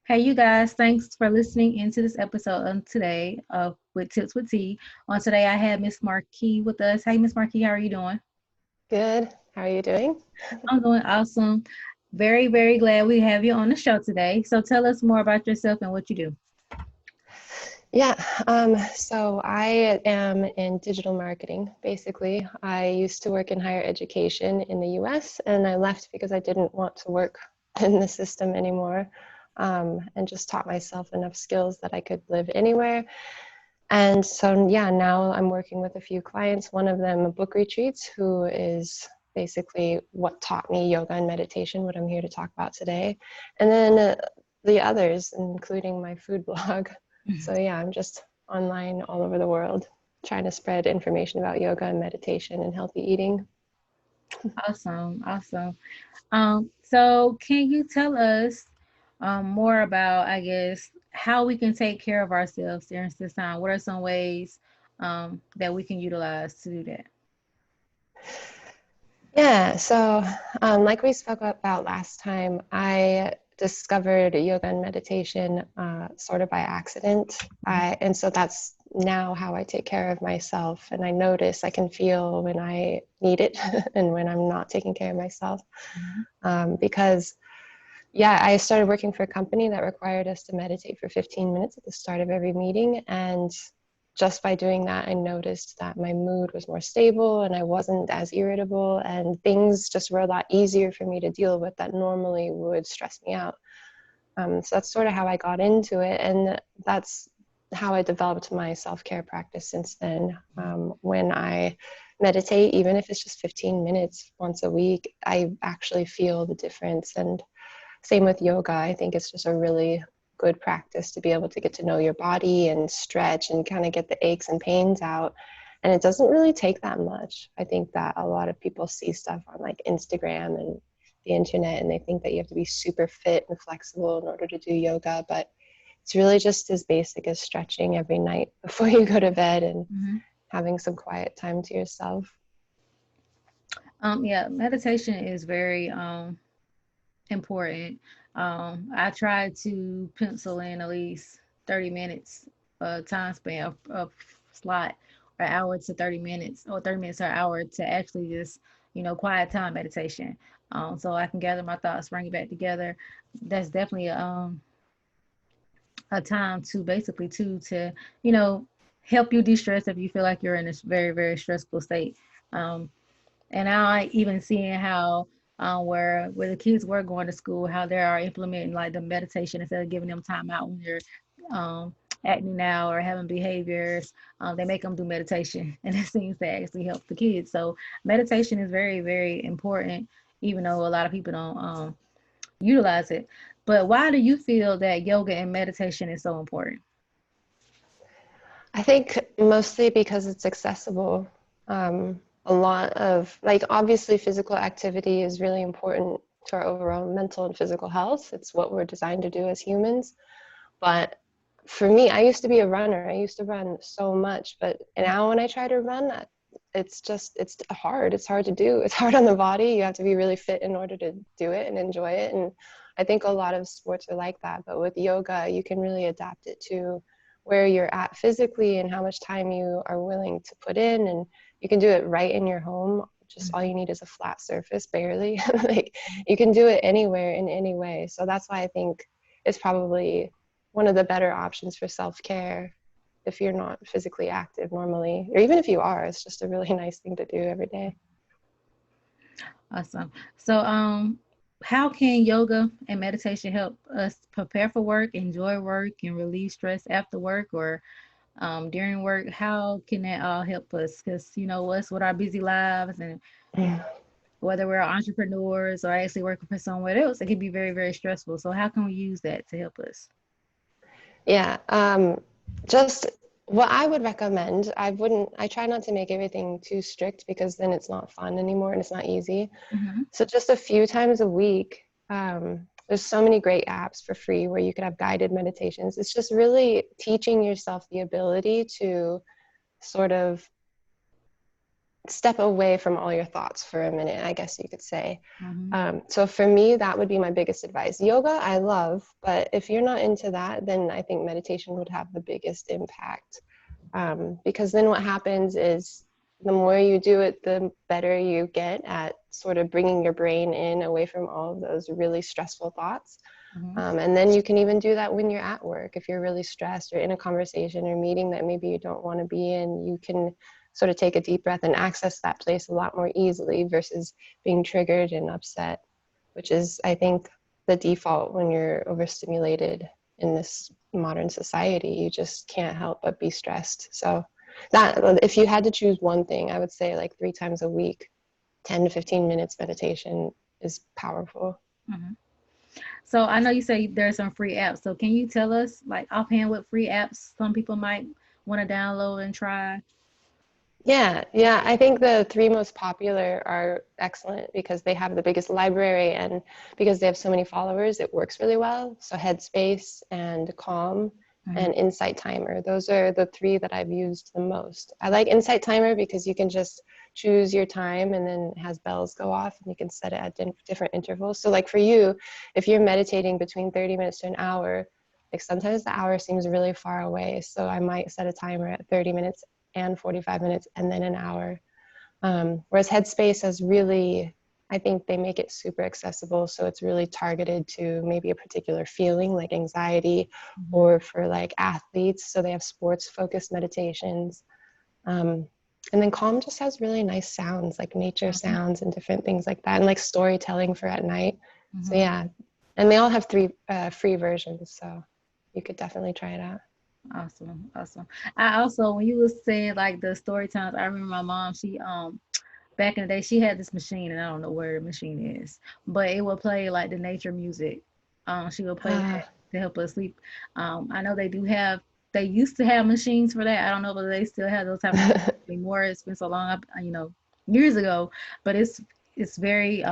Hey, you guys, thanks for listening into this episode on today of With Tips with T. On today, I had Miss Marquis with us. Hey, Miss Marquis, how are you doing? Good. How are you doing? I'm doing awesome. Very, very glad we have you on the show today. So tell us more about yourself and what you do. Yeah, so I am in digital marketing, basically. I used to work in higher education in the US, and I left because I didn't want to work in the system anymore, and just taught myself enough skills that I could live anywhere. And so, yeah, now I'm working with a few clients, one of them book retreats, who is basically what taught me yoga and meditation, what I'm here to talk about today. And then the others, including my food blog. So, yeah, I'm just online all over the world trying to spread information about yoga and meditation and healthy eating. Awesome, awesome. So can you tell us more about, I guess, how we can take care of ourselves during this time? What are some ways that we can utilize to do that? Yeah, so like we spoke about last time, I discovered yoga and meditation sort of by accident. And so that's now how I take care of myself. And I notice I can feel when I need it and when I'm not taking care of myself. Mhm. Because, yeah, I started working for a company that required us to meditate for 15 minutes at the start of every meeting. And just by doing that, I noticed that my mood was more stable and I wasn't as irritable, and things just were a lot easier for me to deal with that normally would stress me out. So that's sort of how I got into it, and that's how I developed my self-care practice since then. When I meditate, even if it's just 15 minutes once a week, I actually feel the difference. And same with yoga. I think it's just a really good practice to be able to get to know your body and stretch and kind of get the aches and pains out. And it doesn't really take that much. I think that a lot of people see stuff on like Instagram and the internet, and they think that you have to be super fit and flexible in order to do yoga. But it's really just as basic as stretching every night before you go to bed and Mhm. having some quiet time to yourself. Yeah, meditation is very important. I try to pencil in at least 30 minutes time span of slot or hour to 30 minutes or 30 minutes or hour to actually just, quiet time meditation. So I can gather my thoughts, bring it back together. That's definitely a time to basically to, you know, help you de-stress if you feel like you're in this very, very stressful state. Um, and now I even seeing how where the kids were going to school, how they are implementing like the meditation instead of giving them time out when they're um, acting out or having behaviors. They make them do meditation, and it seems to actually help the kids. So meditation is very, very important, even though a lot of people don't utilize it. But why do you feel that yoga and meditation is so important? I think mostly because it's accessible. A lot of, like, obviously, physical activity is really important to our overall mental and physical health. It's what we're designed to do as humans. But for me, I used to be a runner. I used to run so much, but now when I try to run, it's hard. It's hard to do. It's hard on the body. You have to be really fit in order to do it and enjoy it. And I think a lot of sports are like that. But with yoga, you can really adapt it to where you're at physically and how much time you are willing to put in. And you can do it right in your home. Just all you need is a flat surface, barely. Like, you can do it anywhere in any way. So that's why I think it's probably one of the better options for self-care if you're not physically active normally, or even if you are. It's just a really nice thing to do every day. Awesome. So, how can yoga and meditation help us prepare for work, enjoy work, and relieve stress after work or during work? How can that all help us? Because us with our busy lives and whether we're entrepreneurs or actually working for someone else, it can be very, very stressful. So, how can we use that to help us? Yeah, just what I would recommend, I try not to make everything too strict because then it's not fun anymore and it's not easy. Mm-hmm. So just a few times a week, there's so many great apps for free where you could have guided meditations. It's just really teaching yourself the ability to sort of step away from all your thoughts for a minute, I guess you could say. Mm-hmm. So for me, that would be my biggest advice. Yoga, I love, but if you're not into that, then I think meditation would have the biggest impact. Because then what happens is the more you do it, the better you get at sort of bringing your brain in away from all of those really stressful thoughts. Mm-hmm. And then you can even do that when you're at work. If you're really stressed or in a conversation or meeting that maybe you don't want to be in, you can sort of take a deep breath and access that place a lot more easily versus being triggered and upset, which is, I think, the default when you're overstimulated in this modern society. You just can't help but be stressed. So that, if you had to choose one thing, I would say like 3 times a week, 10 to 15 minutes meditation is powerful. Mm-hmm. So I know you say there's some free apps. So can you tell us, like offhand, what free apps some people might want to download and try? Yeah. I think the three most popular are excellent because they have the biggest library and because they have so many followers, it works really well. So Headspace and Calm Mm-hmm. and Insight Timer. Those are the three that I've used the most. I like Insight Timer because you can just choose your time and then it has bells go off and you can set it at different intervals. So like for you, if you're meditating between 30 minutes to an hour, like sometimes the hour seems really far away. So I might set a timer at 30 minutes and 45 minutes and then an hour. Whereas Headspace has really, I think they make it super accessible. So it's really targeted to maybe a particular feeling like anxiety Mm-hmm. or for like athletes. So they have sports focused meditations. Um, and then Calm just has really nice sounds like nature Mm-hmm. sounds and different things like that. And like storytelling for at night. So Mm-hmm. yeah. And they all have three free versions. So you could definitely try it out. Awesome, awesome. I also, when you was saying like the story times, I remember my mom. She back in the day, she had this machine, and I don't know where the machine is, but it would play like the nature music. She would play that to help us sleep. I know they do have. They used to have machines for that. I don't know whether they still have those type of machines anymore. It's been so long, years ago. But it's very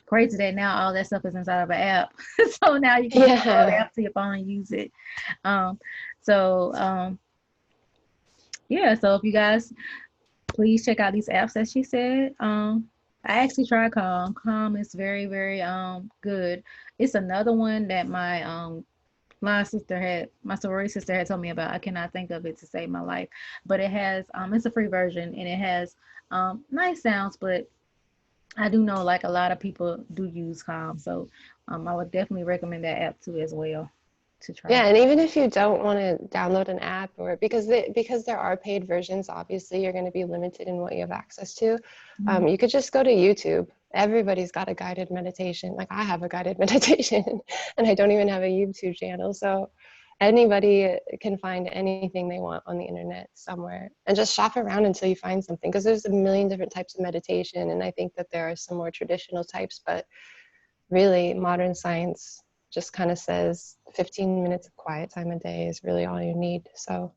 crazy that now all that stuff is inside of an app. So now you can just download the Yeah. app to your phone and use it. Um, so yeah. So if you guys please check out these apps that she said. I actually tried Calm. Calm is very, very good. It's another one that my sorority sister had told me about. I cannot think of it to save my life, but it has it's a free version and it has nice sounds. But I do know like a lot of people do use Calm, so I would definitely recommend that app too as well to try. Yeah, and even if you don't want to download an app or because there are paid versions, obviously you're going to be limited in what you have access to. Mm-hmm. You could just go to YouTube. Everybody's got a guided meditation. Like I have a guided meditation, and I don't even have a YouTube channel. So anybody can find anything they want on the internet somewhere, and just shop around until you find something. Because there's a million different types of meditation, and I think that there are some more traditional types, but really modern science just kind of says 15 minutes of quiet time a day is really all you need. So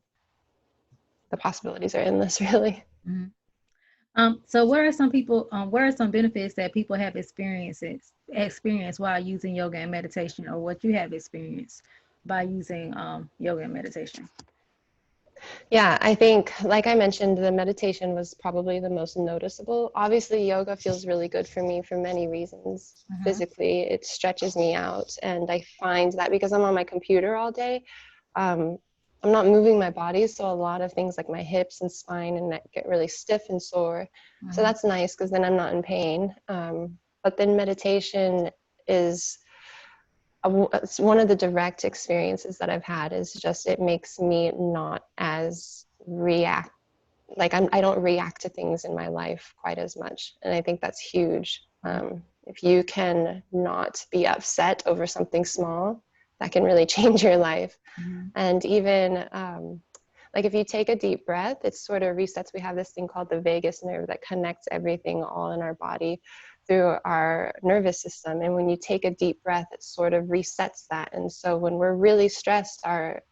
the possibilities are endless, really. Mm-hmm. So what are some benefits that people have experienced while using yoga and meditation, or what you have experienced by using yoga and meditation? Yeah, I think, like I mentioned, the meditation was probably the most noticeable. Obviously, yoga feels really good for me for many reasons. Mm-hmm. Physically, it stretches me out. And I find that because I'm on my computer all day, um, I'm not moving my body. So a lot of things like my hips and spine and neck get really stiff and sore. So Mm-hmm. that's nice because then I'm not in pain. But then meditation is it's one of the direct experiences that I've had is just it makes me not as react I don't react to things in my life quite as much, and I think that's huge. If you can not be upset over something small, that can really change your life. Mm-hmm. And even like if you take a deep breath, it sort of resets. We have this thing called the vagus nerve that connects everything all in our body through our nervous system. And when you take a deep breath, it sort of resets that. And so when we're really stressed, our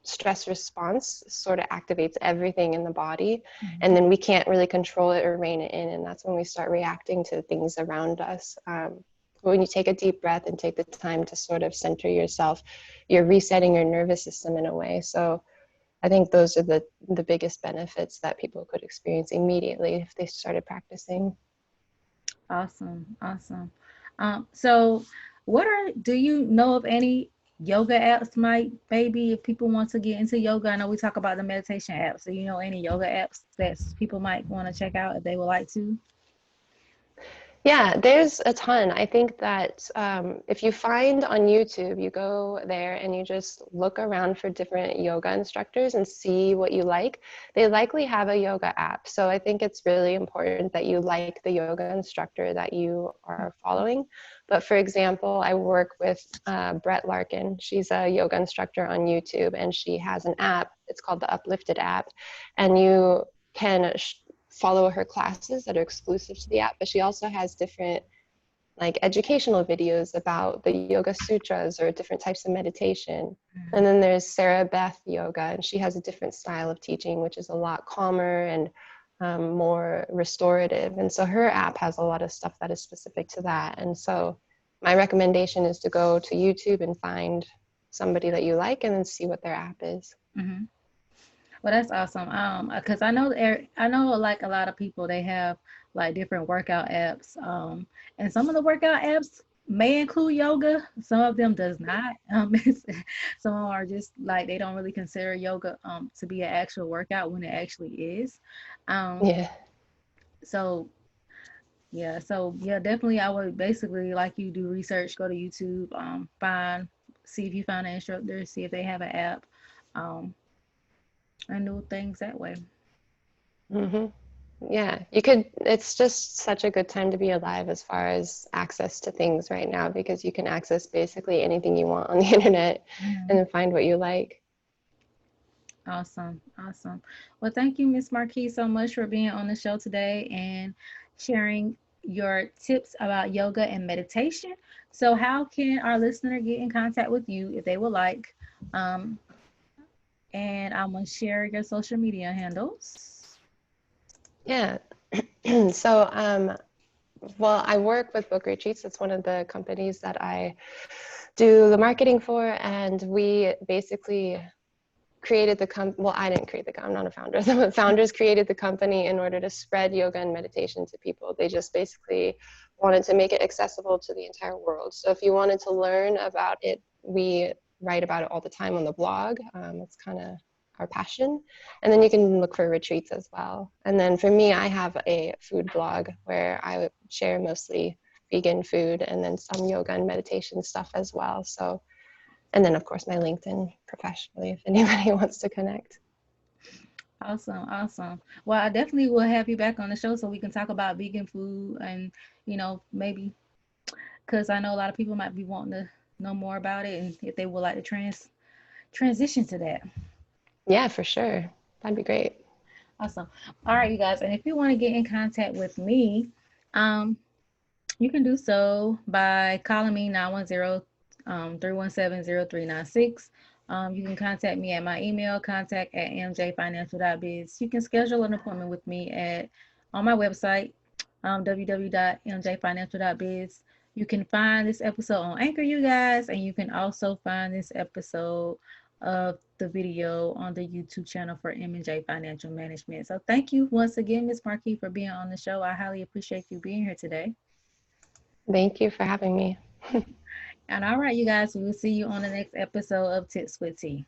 stress response sort of activates everything in the body. Mm-hmm. And then we can't really control it or rein it in. And that's when we start reacting to things around us. When you take a deep breath and take the time to sort of center yourself, you're resetting your nervous system in a way. So I think those are the biggest benefits that people could experience immediately if they started practicing. Awesome, awesome. So what are do you know of any yoga apps might maybe if people want to get into yoga? I know we talk about the meditation apps. So you know any yoga apps that people might want to check out if they would like to? Yeah, there's a ton. I think that if you find on YouTube, you go there and you just look around for different yoga instructors and see what you like. They likely have a yoga app. So I think it's really important that you like the yoga instructor that you are following. But for example, I work with Brett Larkin. She's a yoga instructor on YouTube and she has an app. It's called the Uplifted app. And you can follow her classes that are exclusive to the app, but she also has different like educational videos about the yoga sutras or different types of meditation. And then there's Sarah Beth Yoga, and she has a different style of teaching, which is a lot calmer and more restorative. And so her app has a lot of stuff that is specific to that. And so my recommendation is to go to YouTube and find somebody that you like and then see what their app is. Mm-hmm. Well, that's awesome. Because I know I know like a lot of people they have like different workout apps. And some of the workout apps may include yoga. Some of them does not. Some of them are just like they don't really consider yoga to be an actual workout when it actually is. Um, Yeah. so yeah, definitely I would basically like you do research, go to YouTube, see if you find an instructor, see if they have an app. Um, and do things that way. Mm-hmm. Yeah, you could, it's just such a good time to be alive as far as access to things right now because you can access basically anything you want on the internet and Mhm. then find what you like. Awesome. Awesome. Well, thank you, Miss Marquis, so much for being on the show today and sharing your tips about yoga and meditation. So, how can our listener get in contact with you if they would like? Um, and I'm going to share your social media handles. Yeah. So, well, I work with Book Retreats. It's one of the companies that I do the marketing for, and we basically created the well, I didn't create the I'm not a founder. The founders created the company in order to spread yoga and meditation to people. They just basically wanted to make it accessible to the entire world. So if you wanted to learn about it, we write about it all the time on the blog. It's kind of our passion. And then you can look for retreats as well. And then for me, I have a food blog where I share mostly vegan food and then some yoga and meditation stuff as well. So and then, of course, my LinkedIn professionally if anybody wants to connect. Awesome. Awesome. Well, I definitely will have you back on the show so we can talk about vegan food and, maybe because I know a lot of people might be wanting to know more about it and if they would like to transition to that. Yeah, for sure. That'd be great. Awesome. All right, you guys. And if you want to get in contact with me, um, you can do so by calling me 910 317 You can contact me at my email, contact at mjfinancial.biz. You can schedule an appointment with me at on my website, www.mjfinancial.biz. You can find this episode on Anchor, you guys, and you can also find this episode of the video on the YouTube channel for M&J Financial Management. So thank you once again, Ms. Marquis, for being on the show. I highly appreciate you being here today. Thank you for having me. And all right, you guys, we will see you on the next episode of Tips with T.